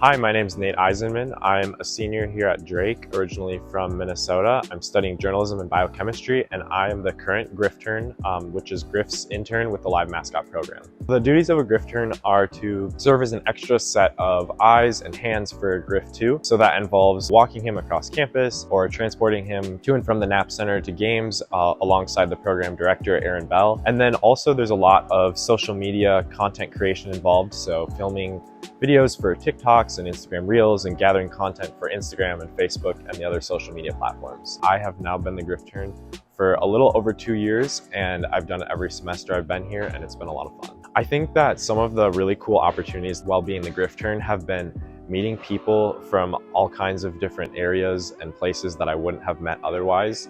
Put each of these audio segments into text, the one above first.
Hi, my name is Nate Eisenman. I'm a senior here at Drake, originally from Minnesota. I'm studying journalism and biochemistry, and I am the current Grifftern, which is Griff's intern with the Live Mascot program. The duties of a Grifftern are to serve as an extra set of eyes and hands for Griff 2. So that involves walking him across campus or transporting him to and from the NAP Center to games alongside the program director, Aaron Bell. And then also there's a lot of social media content creation involved, so filming videos for TikToks and Instagram Reels and gathering content for Instagram and Facebook and the other social media platforms. I have now been the Griffturn for a little over 2 years, and I've done it every semester I've been here, and it's been a lot of fun. I think that some of the really cool opportunities while being the Griffturn have been meeting people from all kinds of different areas and places that I wouldn't have met otherwise.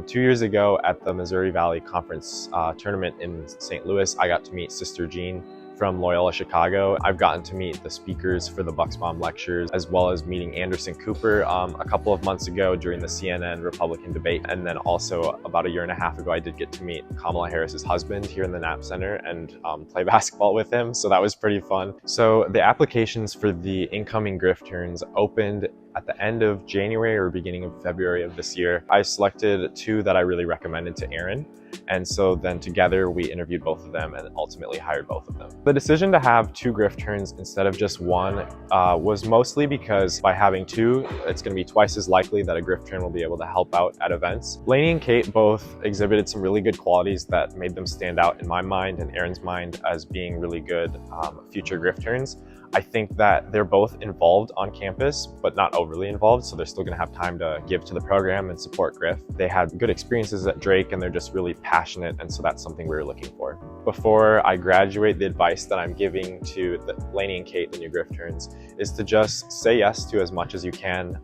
2 years ago at the Missouri Valley Conference tournament in St. Louis, I got to meet Sister Jean from Loyola Chicago. I've gotten to meet the speakers for the Bucksbaum lectures, as well as meeting Anderson Cooper a couple of months ago during the CNN Republican debate. And then also about a year and a half ago, I did get to meet Kamala Harris's husband here in the NAP Center and play basketball with him. So that was pretty fun. So the applications for the incoming Griffturns opened at the end of January or beginning of February of this year. I selected two that I really recommended to Aaron. And so then together we interviewed both of them and ultimately hired both of them. The decision to have two Griffturns instead of just one was mostly because by having two, it's going to be twice as likely that a Griffturn will be able to help out at events. Lainey and Kate both exhibited some really good qualities that made them stand out in my mind and Aaron's mind as being really good future Griffturns. I think that they're both involved on campus, but not overly involved, so they're still going to have time to give to the program and support Griff. They had good experiences at Drake, and they're just really passionate, and so that's something we were looking for. Before I graduate, the advice that I'm giving to Lainey and Kate, the new Griffturns, is to just say yes to as much as you can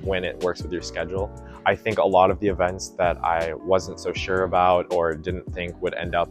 when it works with your schedule. I think a lot of the events that I wasn't so sure about or didn't think would end up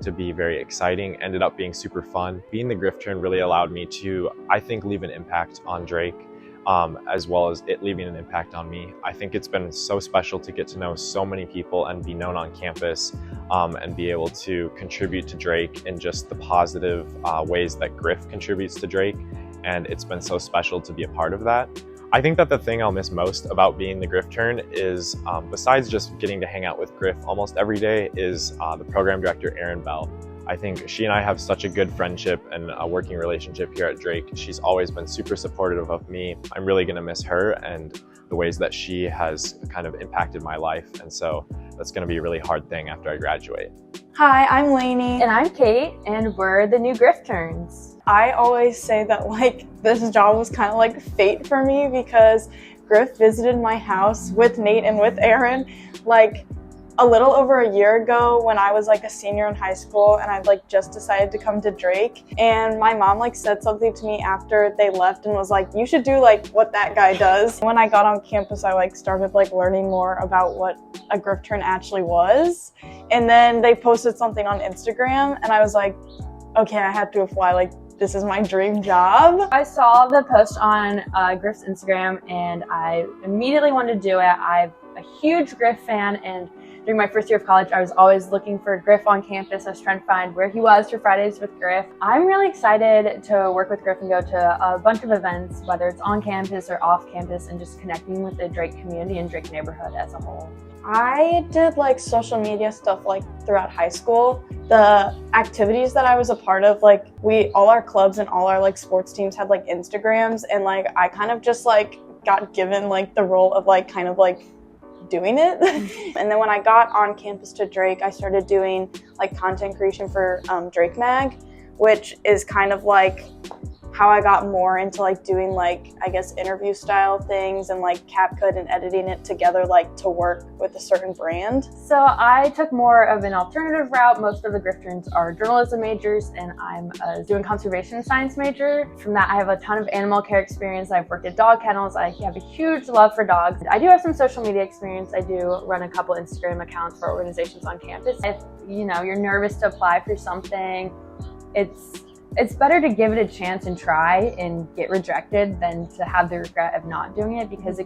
to be very exciting ended up being super fun. Being the Griffturn really allowed me to, I think, leave an impact on Drake, as well as it leaving an impact on me. I think it's been so special to get to know so many people and be known on campus and be able to contribute to Drake in just the positive ways that Griff contributes to Drake. And it's been so special to be a part of that. I think that the thing I'll miss most about being the Griffturn is, besides just getting to hang out with Griff almost every day, is the program director, Aaron Bell. I think she and I have such a good friendship and a working relationship here at Drake. She's always been super supportive of me. I'm really gonna miss her and the ways that she has kind of impacted my life. And so that's gonna be a really hard thing after I graduate. Hi, I'm Lainey. And I'm Kate, and we're the new Griffturns. I always say that this job was kind of like fate for me because Griff visited my house with Nate and with Aaron a little over a year ago when I was a senior in high school, and I'd just decided to come to Drake. And my mom said something to me after they left and was like, you should do what that guy does. When I got on campus, I started learning more about what a Griffturn actually was. And then they posted something on Instagram and I was like, okay, I have to apply. This is my dream job. I saw the post on Griff's Instagram and I immediately wanted to do it. I'm a huge Griff fan, and during my first year of college, I was always looking for Griff on campus. I was trying to find where he was for Fridays with Griff. I'm really excited to work with Griff and go to a bunch of events, whether it's on campus or off campus, and just connecting with the Drake community and Drake neighborhood as a whole. I did social media stuff throughout high school. The activities that I was a part of, all our clubs and all our sports teams had Instagrams, and I kind of just got given the role of doing it. And then when I got on campus to Drake, I started doing content creation for Drake Mag, which is kind of how I got more into doing I guess interview style things and CapCut and editing it together to work with a certain brand. So I took more of an alternative route. Most of the Griffturns are journalism majors, and I'm doing conservation science major. From that, I have a ton of animal care experience. I've worked at dog kennels. I have a huge love for dogs. I do have some social media experience. I do run a couple Instagram accounts for organizations on campus. If you're nervous to apply for something, it's better to give it a chance and try and get rejected than to have the regret of not doing it, because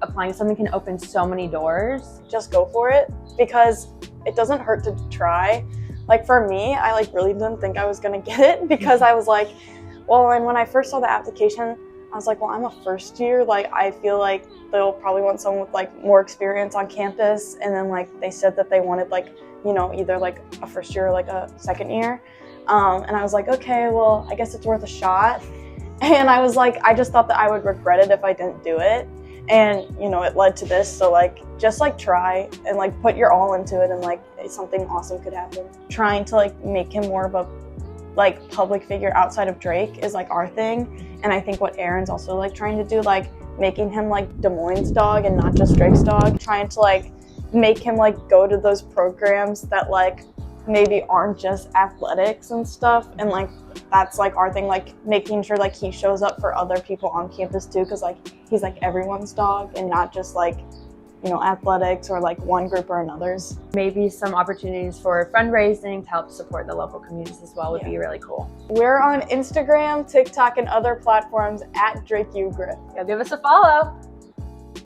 applying something can open so many doors. Just go for it, because it doesn't hurt to try. For me, I really didn't think I was gonna get it, because I was Well, and when I first saw the application, I was like, well, I'm a first year. Like, I feel like they'll probably want someone with like more experience on campus. And then like they said that they wanted like, you know, either like a first year or like a second year. And I was like, okay, well, I guess it's worth a shot. And I was like, I just thought that I would regret it if I didn't do it. And, you know, it led to this. So like, just like try and like put your all into it, and like something awesome could happen. Trying to like make him more of a like public figure outside of Drake is like our thing. And I think what Aaron's also like trying to do, like making him like Des Moines' dog and not just Drake's dog. Trying to like make him like go to those programs that like maybe aren't just athletics and stuff, and like that's like our thing, like making sure like he shows up for other people on campus too, because like he's like everyone's dog and not just like, you know, athletics or like one group or another's. Maybe some opportunities for fundraising to help support the local communities as well would be really cool. We're on Instagram, TikTok, and other platforms at DrakeUGriff. Go give us a follow.